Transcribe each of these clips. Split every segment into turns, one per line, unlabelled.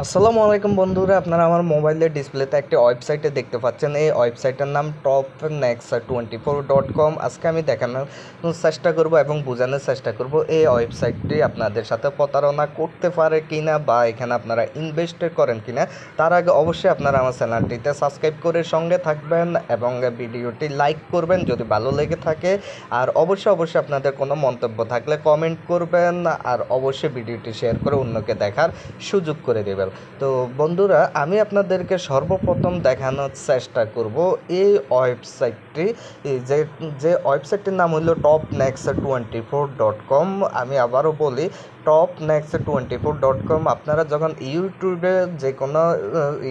আসসালামু আলাইকুম বন্ধুরা, আপনারা আমার মোবাইলের ডিসপ্লেতে একটি ওয়েবসাইটে দেখতে পাচ্ছেন। এই ওয়েবসাইটের নাম topnex24.com। আজকে আমি দেখানোর চেষ্টা করব এবং বোঝানোর চেষ্টা করব এই ওয়েবসাইটটি আপনাদের সাথে প্রতারণা করতে পারে কিনা বা এখানে আপনারা ইনভেস্ট করেন কিনা। তার আগে অবশ্যই আপনারা আমার চ্যানেলটিতে সাবস্ক্রাইব করে সঙ্গে থাকবেন এবং ভিডিওটি লাইক করবেন যদি ভালো লেগে থাকে। আর অবশ্যই আপনাদের কোনো মন্তব্য থাকলে কমেন্ট করবেন, আর অবশ্যই ভিডিওটি শেয়ার করে অন্যকে দেখার সুযোগ করে দেবেন। তো বন্ধুরা, আমি আপনাদেরকে সর্বপ্রথম দেখানোর চেষ্টা করব এই ওয়েবসাইটটি। এই যে ওয়েবসাইটটির নাম হলো topnex24.com। আমি আবারও বলি, topnex24.com। আপনারা যখন ইউটিউবে যে কোনো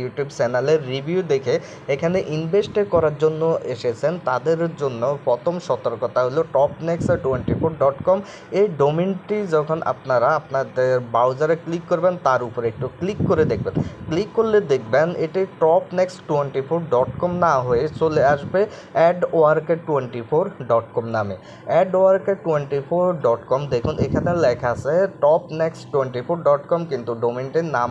ইউটিউব চ্যানেলের রিভিউ দেখে এখানে ইনভেস্ট করার জন্য এসেছেন, তাদের জন্য প্রথম সতর্কতা হলো topnex24.com। এই ডোমেনটি যখন আপনারা আপনাদের ব্রাউজারে ক্লিক করবেন, তার উপরে একটু ক্লিক করে দেখবেন। ক্লিক করলে দেখবেন এটি topnex24.com না হয়ে চলে আসবে adwork24.com নামে। adwork24.com দেখুন, এখানে লেখা আছে topnex24.com, কিন্তু ডোমেনটির নাম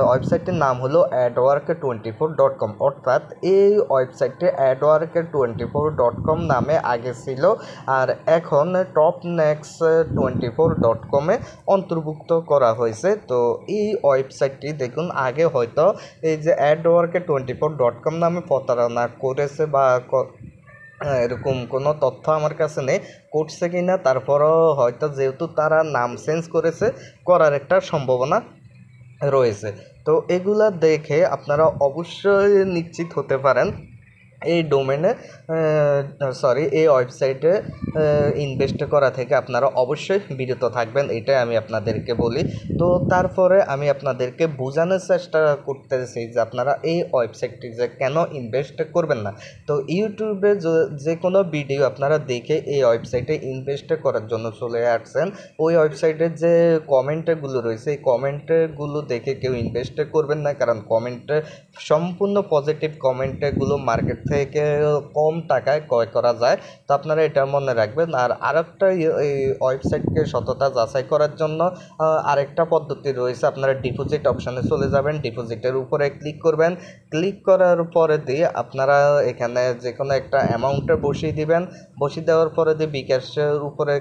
ওয়েবসাইটটির নাম হলো adwork24.com। অর্থাৎ এই ওয়েবসাইটটি adwork24.com নামে আগে ছিল, আর এখন topnex24.com-এ অন্তর্ভুক্ত করা হয়েছে। তো এই ওয়েবসাইটটি দেখুন, আগে হয়তো এই যে adwork24.com নামে প্রতারণা করেছে বা এরকম কোনো তথ্য আমার কাছে নেই করছে কিনা। তারপরও হয়তো যেহেতু তারা নাম চেঞ্জ করেছে, করার একটা সম্ভাবনা রয়েছে। তো এগুলা দেখে আপনারা অবশ্যই নিশ্চিত হতে পারেন এই ডোমেনে এই ওয়েবসাইটে ইনভেস্ট করা থেকে আপনারা অবশ্যই বিরত থাকবেন, এটাই আমি আপনাদেরকে বলি। তো তারপরে আমি আপনাদেরকে বোঝানোর চেষ্টা করতেছি যে আপনারা এই ওয়েবসাইটটি যে কেন ইনভেস্ট করবেন না। তো ইউটিউবে যে কোনো ভিডিও আপনারা দেখে এই ওয়েবসাইটে ইনভেস্ট করার জন্য চলে আসছেন, ওই ওয়েবসাইটের যে কমেন্টগুলো রয়েছে এই কমেন্টগুলো দেখে কেউ ইনভেস্ট করবেন না, কারণ কমেন্টে সম্পূর্ণ পজিটিভ কমেন্টগুলো মার্কেট থেকে কম টাকায় ক্রয় করা যায়। তো আপনারা এটা মনে রাখবেন। আর আরেকটা এই ওয়েবসাইটকে সততা যাচাই করার জন্য আরেকটা পদ্ধতি রয়েছে। আপনারা ডিপোজিট অপশানে চলে যাবেন, ডিপোজিটের উপরে ক্লিক করবেন। ক্লিক করার পরে দিয়ে আপনারা এখানে যে কোনো একটা অ্যামাউন্টে বসিয়ে দিবেন। বসিয়ে দেওয়ার পরে দিয়ে বিকাশের উপরে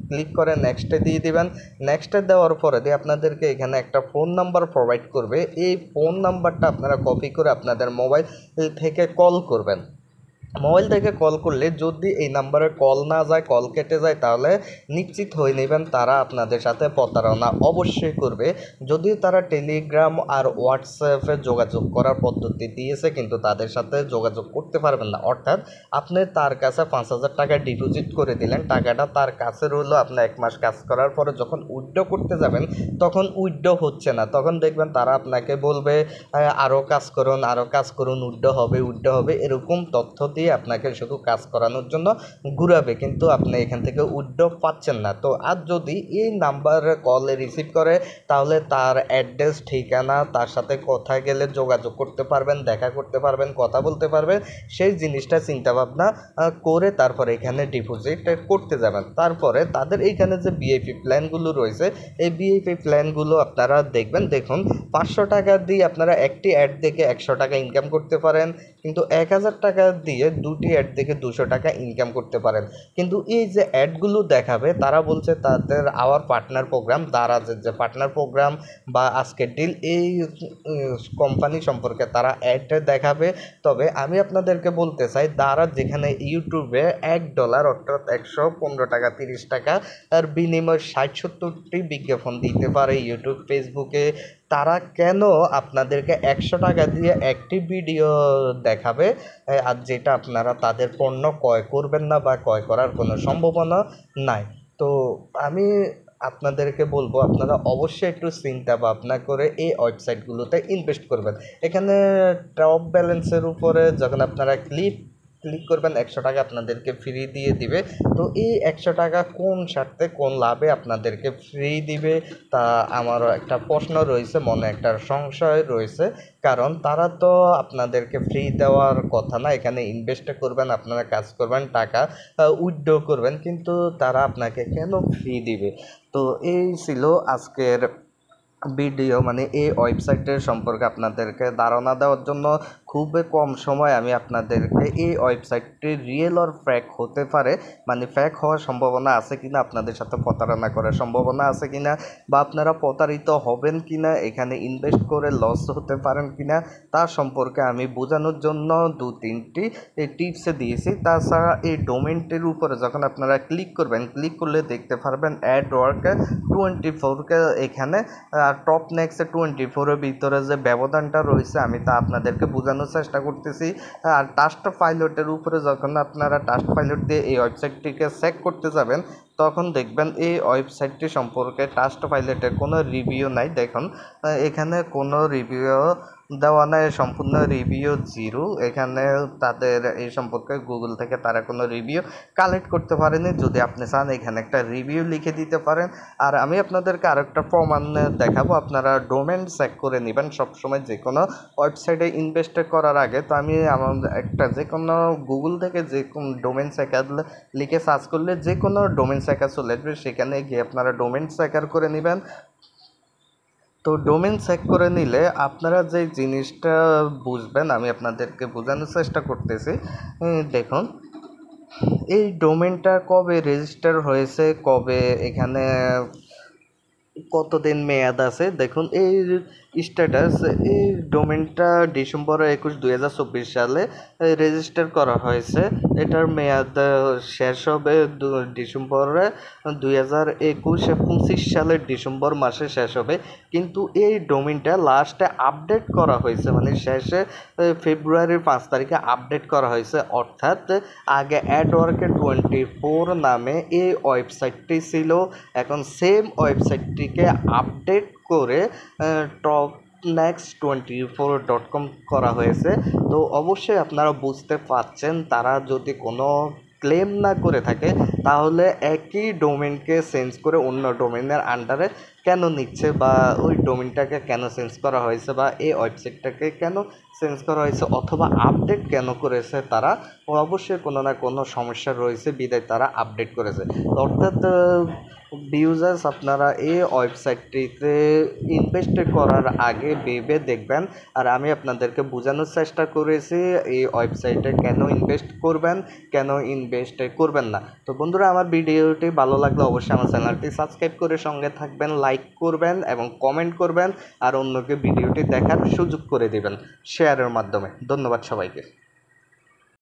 ক্লিক করে নেক্সটে দিয়ে দিবেন। নেক্সটে দেওয়ার পরে দিয়ে আপনাদেরকে এখানে একটা ফোন নাম্বার প্রোভাইড করবে। এই ফোন নাম্বারটা আপনারা কপি করে আপনাদের মোবাইল থেকে কল করবেন। মোবাইল থেকে কল করলে যদি এই নাম্বারে কল না যায়, কল কেটে যায়, তাহলে নিশ্চিত হয়ে নেবেন তারা আপনাদের সাথে প্রতারণা অবশ্যই করবে। যদিও তারা টেলিগ্রাম আর হোয়াটসঅ্যাপে যোগাযোগ করার পদ্ধতি দিয়েছে, কিন্তু তাদের সাথে যোগাযোগ করতে পারবেন না। অর্থাৎ আপনি তার কাছে 5,000 টাকা ডিপোজিট করে দিলেন, টাকাটা তার কাছে রইলো। আপনি 1 মাস কাজ করার পরে যখন উইথড্র করতে যাবেন, তখন উইথড্র হচ্ছে না। তখন দেখবেন তারা আপনাকে বলবে আরও কাজ করুন, আরও কাজ করুন, উইথড্র হবে, এরকম তথ্য দিয়ে আপনাকে শুধু কাজ করানোর জন্য ঘুরাবে, কিন্তু আপনি এখান থেকে উইথড্র পাচ্ছেন না। তো আর যদি এই নাম্বারে কল রিসিভ করে, তাহলে তার অ্যাড্রেস, ঠিকানা, তার সাথে কোথায় গেলে যোগাযোগ করতে পারবেন, দেখা করতে পারবেন, কথা বলতে পারবেন, সেই জিনিসটা চিন্তাভাবনা করে তারপরে এখানে ডিপোজিট করতে যাবেন। তারপরে তাদের এইখানে যে ভিআইপি প্ল্যানগুলো রয়েছে, এই ভিআইপি প্ল্যানগুলো আপনারা দেখবেন। দেখুন, 500 টাকা দিয়ে আপনারা একটি অ্যাড দেখে 100 টাকা ইনকাম করতে পারেন, কিন্তু 1,000 টাকা দিয়ে দুটি অ্যাড দেখে 200 টাকা ইনকাম করতে পারেন। কিন্তু এই যে অ্যাডগুলো দেখাবে, তারা বলছে তাদের আওয়ার পার্টনার প্রোগ্রাম, তারা যে পার্টনার প্রোগ্রাম বা আজকের ডিল, এই কোম্পানি সম্পর্কে তারা অ্যাড দেখাবে। তবে আমি আপনাদেরকে বলতে চাই, তারা যেখানে ইউটিউবে $1 অর্থাৎ 115 টাকা 30 টাকা আর বিনিময়ে 60-70টি বিজ্ঞাপন দিতে পারে ইউটিউব, ফেসবুকে, তারা কেন আপনাদেরকে 100 টাকা দিয়ে একটি ভিডিও দেখাবে, আর যেটা আপনারা তাদের পণ্য ক্রয় করবেন না বা ক্রয় করার কোনো সম্ভাবনা নাই। তো আমি আপনাদেরকে বলবো, আপনারা অবশ্যই একটু চিন্তা ভাবনা করে এই ওয়েবসাইটগুলোতে ইনভেস্ট করবেন। এখানে টপ ব্যালেন্সের উপরে যখন আপনারা ক্লিক করবেন, 100 টাকা আপনাদেরকে ফ্রি দিয়ে দিবে। তো এই 100 টাকা কোন স্বার্থে, কোন লাভে আপনাদেরকে ফ্রি দিবে, তা আমারও একটা প্রশ্ন রয়েছে, মনে একটা সংশয় রয়েছে। কারণ তারা তো আপনাদেরকে ফ্রি দেওয়ার কথা না। এখানে ইনভেস্ট করবেন, আপনারা কাজ করবেন, টাকা উইথড্র করবেন, কিন্তু তারা আপনাকে কেন ফ্রি দিবে? তো এই ছিল আজকের ভিডিও মানে এই ওয়েবসাইটের সম্পর্কে আপনাদেরকে ধারণা দেওয়ার জন্য খুবই কম সময় আমি আপনাদেরকে এই ওয়েবসাইটটি রিয়েল অর ফেক হতে পারে মানে ফেক হওয়ার সম্ভাবনা আছে কিনা, আপনাদের সাথে প্রতারণা করার সম্ভাবনা আছে কিনা, বা আপনারা প্রতারিত হবেন কিনা, এখানে ইনভেস্ট করে লস হতে পারেন কিনা তা সম্পর্কে আমি বোঝানোর জন্য 2-3টি টিপসে দিয়েছি। তাছাড়া এই ডোমেনটির উপরে যখন আপনারা ক্লিক করবেন, ক্লিক করলে দেখতে পারবেন অ্যাডওয়ার্ক 24কে এখানে টপ নেক্সট 24-এর ভিতরে যে ব্যবধানটা রয়েছে আমি তা আপনাদেরকে বোঝানোর চেষ্টা করতেছি। আর টাস্ট পাইলটের উপরে যখন আপনারা টাস্ট পাইলট দিয়ে এই ওয়েবসাইটটিকে চেক করতে যাবেন তখন দেখবেন এই ওয়েবসাইটটি সম্পর্কে টাস্ট পাইলটের কোনো রিভিউ নাই। দেখুন এখানে কোনো রিভিউ দেওয়া নাই, সম্পূর্ণ রিভিউ জিরো। এখানে তাদের এই সম্পর্কে গুগল থেকে তারা কোনো রিভিউ কালেক্ট করতে পারেনি। যদি আপনি চান এখানে একটা রিভিউ লিখে দিতে পারেন। আর আমি আপনাদেরকে আরেকটা প্রমাণ দেখাবো, আপনারা ডোমেন চেক করে নেবেন সবসময় যে কোনো ওয়েবসাইটে ইনভেস্ট করার আগে। তো আমি আমার একটা যে কোনো গুগল থেকে যে কোনো ডোমেন চেকার লিখে সার্চ করলে যে কোনো ডোমেন চেকার চলে আসবে, সেখানে গিয়ে আপনারা ডোমেন চেকার করে নেবেন। তো ডোমেন চেক করে নিলে আপনারা যে জিনিসটা বুঝবেন আমি আপনাদেরকে বোঝানোর চেষ্টা করতেছি। দেখুন এই ডোমেনটা কবে রেজিস্টার হয়েছে, কবে এখানে কতদিন মেয়াদ আছে। দেখুন এই স্ট্যাটাস, এই ডোমেনটা ডিসেম্বর 21, 2024 সালে রেজিস্টার করা হয়েছে। এটার মেয়াদ শেষ হবে ডিসেম্বরে 2021-25 সালের ডিসেম্বর মাসে শেষ হবে। কিন্তু এই ডোমেনটা লাস্টে আপডেট করা হয়েছে মানে শেষে ফেব্রুয়ারির 5 তারিখে আপডেট করা হয়েছে। অর্থাৎ আগে অ্যাডওয়ার্ক 24 নামে এই ওয়েবসাইটটি ছিল, এখন সেম ওয়েবসাইটটিকে আপডেট করে টপ নেক্সট 24.com করা হয়েছে। তো অবশ্যই আপনারা বুঝতে পারছেন তারা যদি কোনো ক্লেম না করে থাকে তাহলে একই ডোমেনকে চেঞ্জ করে অন্য ডোমেনের আন্ডারে কেন নিচ্ছে, বা ওই ডোমেনটাকে কেন চেঞ্জ করা হয়েছে, বা এই ওয়েবসাইটটাকে কেন চেঞ্জ করা হয়েছে, অথবা আপডেট কেন করেছে তারা, অবশ্যই কোনো না কোনো সমস্যা রয়েছে বিদায় তারা আপডেট করেছে। অর্থাৎ ইউজার্স আপনারা এই ওয়েবসাইটটিতে ইনভেস্ট করার আগে ভেবে দেখবেন। আর আমি আপনাদেরকে বোঝানোর চেষ্টা করেছি এই ওয়েবসাইটে কেন ইনভেস্ট করবেন, কেন ইনভেস্ট করবেন না। তো বন্ধুরা আমার ভিডিওটি ভালো লাগলে অবশ্যই আমার চ্যানেলটি সাবস্ক্রাইব করে সঙ্গে থাকবেন, লাইক করবেন এবং কমেন্ট করবেন, আর অন্যকে ভিডিওটি দেখার সুযোগ করে দেবেন শেয়ারের মাধ্যমে। ধন্যবাদ সবাইকে।